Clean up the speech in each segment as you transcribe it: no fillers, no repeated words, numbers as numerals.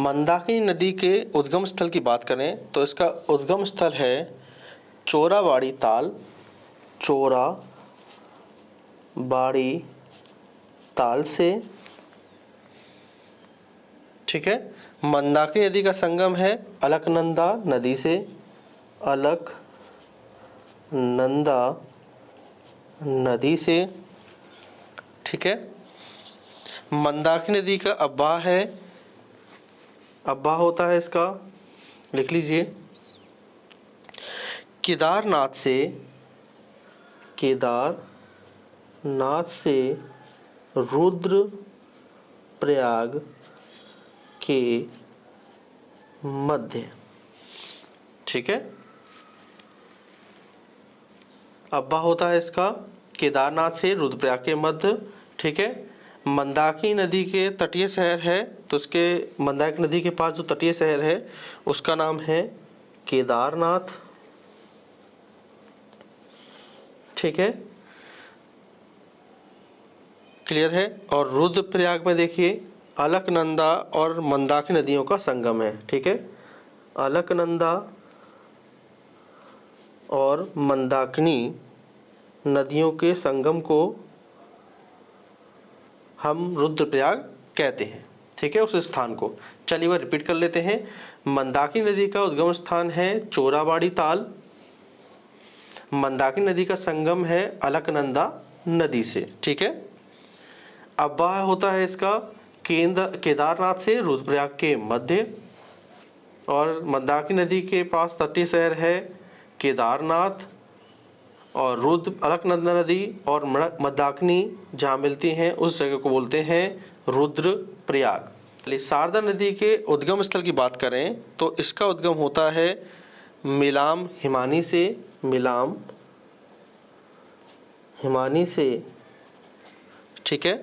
मंदाकिनी नदी के उद्गम स्थल की बात करें तो इसका उद्गम स्थल है चोराबाड़ी ताल, चोराबाड़ी ताल से। ठीक है। मंदाकिनी नदी का संगम है अलकनंदा नदी से, अलकनंदा नदी से। ठीक है। मंदाकिनी नदी का अब्बा है, अब्बा होता है इसका, लिख लीजिए, केदारनाथ से रुद्रप्रयाग के मध्य। ठीक है। अब्बा होता है इसका केदारनाथ से रुद्रप्रयाग के मध्य। ठीक है। मंदाकिनी नदी के तटीय शहर है तो उसके मंदाकिनी नदी के पास जो तटीय शहर है उसका नाम है केदारनाथ। ठीक है, क्लियर है। और रुद्रप्रयाग में देखिए अलकनंदा और मंदाकिनी नदियों का संगम है। ठीक है, अलकनंदा और मंदाकिनी नदियों के संगम को हम रुद्रप्रयाग कहते हैं। ठीक है, उस स्थान को। चलिए वह रिपीट कर लेते हैं। मंदाकिनी नदी का उद्गम स्थान है चोराबाड़ी ताल, मंदाकिनी नदी का संगम है अलकनंदा नदी से। ठीक है। अब्बा होता है इसका केदारनाथ से रुद्रप्रयाग के मध्य, और मंदाकिनी नदी के पास तटीय शहर है केदारनाथ, और अलकनंदा नदी और मंदाकिनी जहाँ मिलती हैं उस जगह को बोलते हैं रुद्रप्रयाग। शारदा नदी के उद्गम स्थल की बात करें तो इसका उद्गम होता है मिलाम हिमानी से, मिलाम हिमानी से। ठीक है,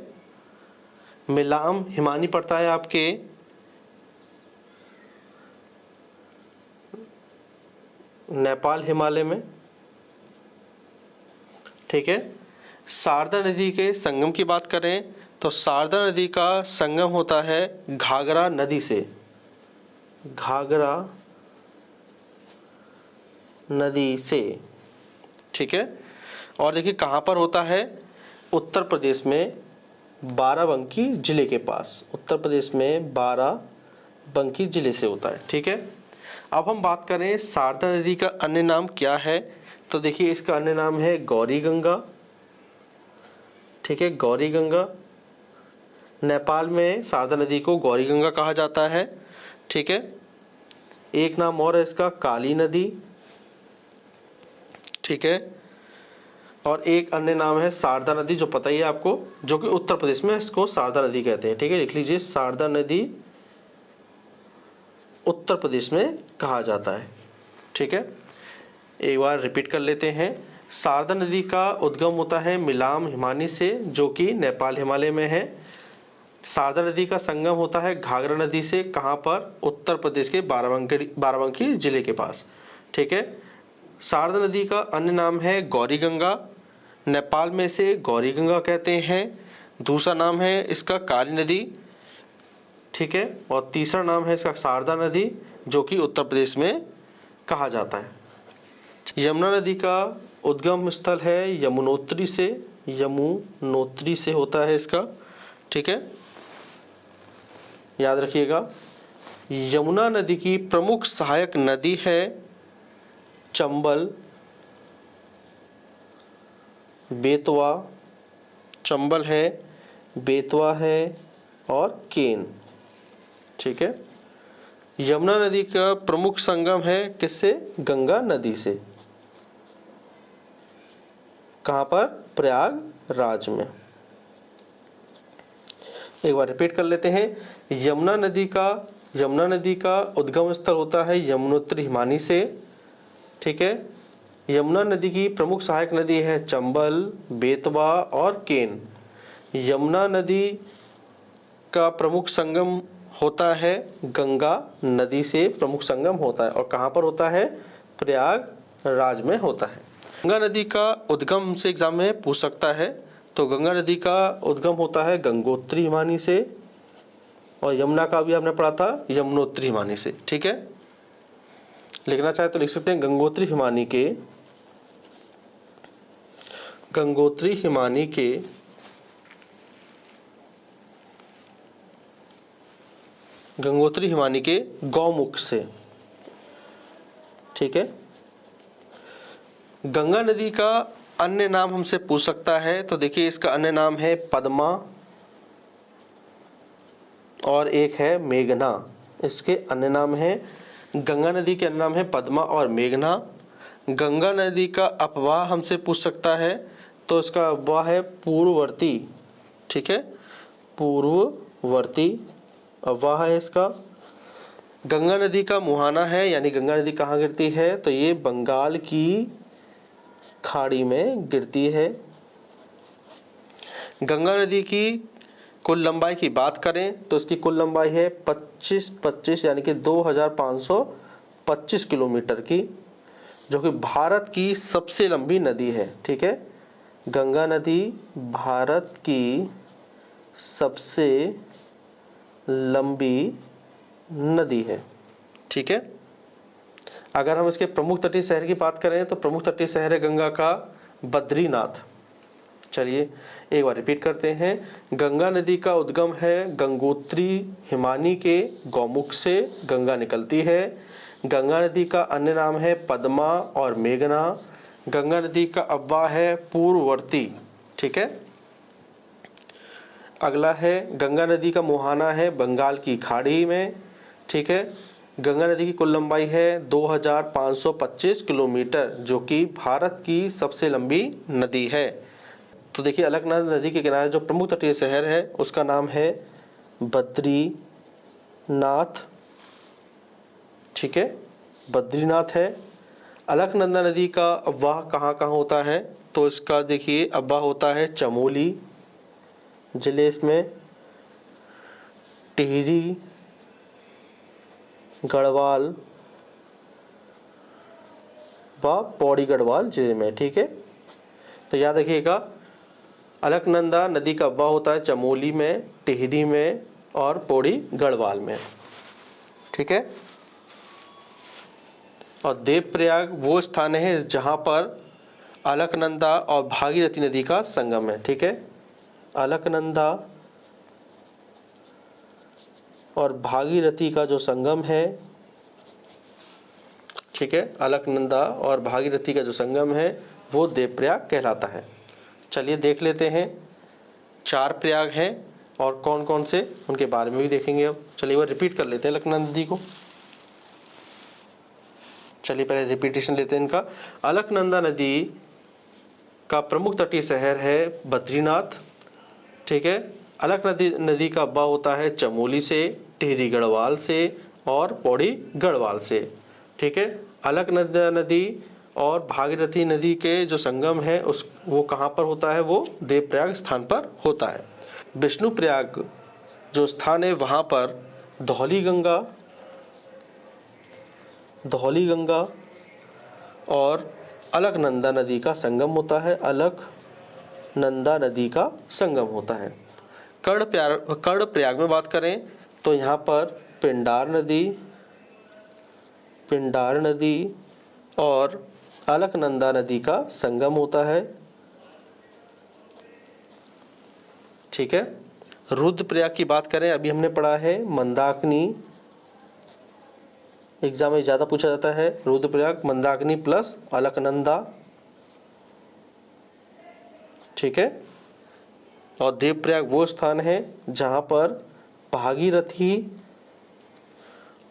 मिलाम हिमानी पड़ता है आपके नेपाल हिमालय में। ठीक है। शारदा नदी के संगम की बात करें तो शारदा नदी का संगम होता है घाघरा नदी से, घाघरा नदी से। ठीक है। और देखिए कहाँ पर होता है, उत्तर प्रदेश में बाराबंकी जिले के पास, उत्तर प्रदेश में बाराबंकी जिले से होता है। ठीक है। अब हम बात करें शारदा नदी का अन्य नाम क्या है तो देखिए इसका अन्य नाम है गौरी गंगा। ठीक है, गौरी गंगा। नेपाल में शारदा नदी को गौरी गंगा कहा जाता है। ठीक है। एक नाम और है इसका काली नदी। ठीक है। और एक अन्य नाम है शारदा नदी, जो पता ही है आपको, जो कि उत्तर प्रदेश में इसको शारदा नदी कहते हैं। ठीक है, लिख लीजिए, शारदा नदी उत्तर प्रदेश में कहा जाता है। ठीक है, एक बार रिपीट कर लेते हैं। शारदा नदी का उद्गम होता है मिलाम हिमानी से, जो कि नेपाल हिमालय में है। शारदा नदी का संगम होता है घाघरा नदी से, कहाँ पर, उत्तर प्रदेश के बाराबंकी जिले के पास। ठीक है। शारदा नदी का अन्य नाम है गौरी गंगा, नेपाल में से गौरी गंगा कहते हैं। दूसरा नाम है इसका काली नदी। ठीक है। और तीसरा नाम है इसका शारदा नदी, जो कि उत्तर प्रदेश में कहा जाता है। यमुना नदी का उद्गम स्थल है यमुनोत्री से, यमुनोत्री से होता है इसका। ठीक है, याद रखिएगा। यमुना नदी की प्रमुख सहायक नदी है चंबल, बेतवा, चंबल है, बेतवा है और केन। ठीक है। यमुना नदी का प्रमुख संगम है किससे, गंगा नदी से। कहाँ पर, प्रयागराज में। एक बार रिपीट कर लेते हैं। यमुना नदी का उद्गम स्थल होता है यमुनोत्री हिमानी से। ठीक है। यमुना नदी की प्रमुख सहायक नदी है चंबल, बेतवा और केन। यमुना नदी का प्रमुख संगम होता है गंगा नदी से, प्रमुख संगम होता है। और कहाँ पर होता है, प्रयागराज में होता है। गंगा नदी का उद्गम से एग्जाम में पूछ सकता है, तो गंगा नदी का उद्गम होता है गंगोत्री हिमानी से। और यमुना का भी आपने पढ़ा था यमुनोत्री हिमानी से। ठीक है, लिखना चाहे तो लिख सकते हैं गंगोत्री हिमानी के गौमुख से। ठीक है, गंगा नदी का अन्य नाम हमसे पूछ सकता है, तो देखिए इसका अन्य नाम है पद्मा और एक है मेघना। इसके अन्य नाम है, गंगा नदी के अन्य नाम है पद्मा और मेघना। गंगा नदी का अपवाह हमसे पूछ सकता है, तो इसका अपवाह है पूर्ववर्ती। ठीक है, पूर्ववर्ती अपवाह है इसका। गंगा नदी का मुहाना है, यानी गंगा नदी कहाँ गिरती है, तो ये बंगाल की खाड़ी में गिरती है। गंगा नदी की कुल लंबाई की बात करें तो इसकी कुल लंबाई है 25 यानी कि 2525 किलोमीटर की, जो कि भारत की सबसे लंबी नदी है। ठीक है, गंगा नदी भारत की सबसे लंबी नदी है। ठीक है, अगर हम इसके प्रमुख तटीय शहर की बात करें तो प्रमुख तटीय शहर है गंगा का बद्रीनाथ। चलिए एक बार रिपीट करते हैं, गंगा नदी का उद्गम है गंगोत्री हिमानी के गौमुख से गंगा निकलती है। गंगा नदी का अन्य नाम है पद्मा और मेघना। गंगा नदी का अपवाह है पूर्ववर्ती। ठीक है, अगला है गंगा नदी का मुहाना है बंगाल की खाड़ी में। ठीक है, गंगा नदी की कुल लंबाई है 2525 किलोमीटर, जो कि भारत की सबसे लंबी नदी है। तो देखिए अलकनंदा नदी के किनारे जो प्रमुख तटीय शहर है उसका नाम है बद्रीनाथ। ठीक है, बद्रीनाथ है। अलकनंदा नदी का अपवाह कहाँ कहाँ होता है, तो इसका देखिए अपवाह होता है चमोली जिले, इसमें टिहरी, गढ़वाल व पौड़ी गढ़वाल जिले में। ठीक है, तो याद रखिएगा अलकनंदा नदी का अपवाह होता है चमोली में, टिहरी में और पौड़ी गढ़वाल में। ठीक है, और देवप्रयाग वो स्थान है जहाँ पर अलकनंदा और भागीरथी नदी का संगम है। ठीक है, अलकनंदा और भागीरथी का जो संगम है, ठीक है, अलकनंदा और भागीरथी का जो संगम है वो देवप्रयाग कहलाता है। चलिए देख लेते हैं 4 प्रयाग हैं और कौन कौन से, उनके बारे में भी देखेंगे। अब चलिए वो रिपीट कर लेते हैं अलकनंदा नदी को। चलिए पहले रिपीटेशन लेते हैं इनका। अलकनंदा नदी का प्रमुख तटीय शहर है बद्रीनाथ। ठीक है, अलकनंदा नदी का अपवाह होता है चमोली से, टिहरी गढ़वाल से और पौड़ी गढ़वाल से। ठीक है, अलकनंदा नदी और भागीरथी नदी के जो संगम है उस वो कहाँ पर होता है, वो देवप्रयाग स्थान पर होता है। विष्णुप्रयाग जो स्थान है वहाँ पर धौली गंगा और अलकनंदा नदी का संगम होता है। अलकनंदा नदी का संगम होता है। कर्णप्रयाग में बात करें तो यहाँ पर पिंडार नदी और अलकनंदा नदी का संगम होता है। ठीक है, रुद्रप्रयाग की बात करें, अभी हमने पढ़ा है मंदाकिनी, एग्जाम में ज़्यादा पूछा जाता है। रुद्रप्रयाग मंदाकिनी प्लस अलकनंदा। ठीक है, और देवप्रयाग वो स्थान है जहाँ पर भागीरथी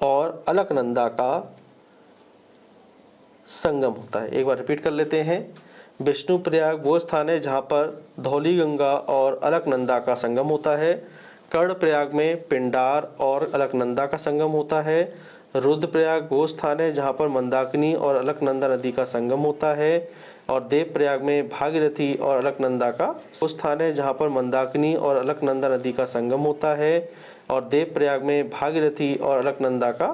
और अलकनंदा का संगम होता है। एक बार रिपीट कर लेते हैं। विष्णुप्रयाग वो स्थान है जहाँ पर धौली गंगा और अलकनंदा का संगम होता है। कर्णप्रयाग में पिंडार और अलकनंदा का संगम होता है। रुद्रप्रयाग वो स्थान है जहाँ पर मंदाकिनी और अलकनंदा नदी का संगम होता है। और देवप्रयाग में भागीरथी और अलकनंदा का वो स्थान है जहाँ पर मंदाकिनी और अलकनंदा नदी का संगम होता है। और देवप्रयाग में भागीरथी और अलकनंदा का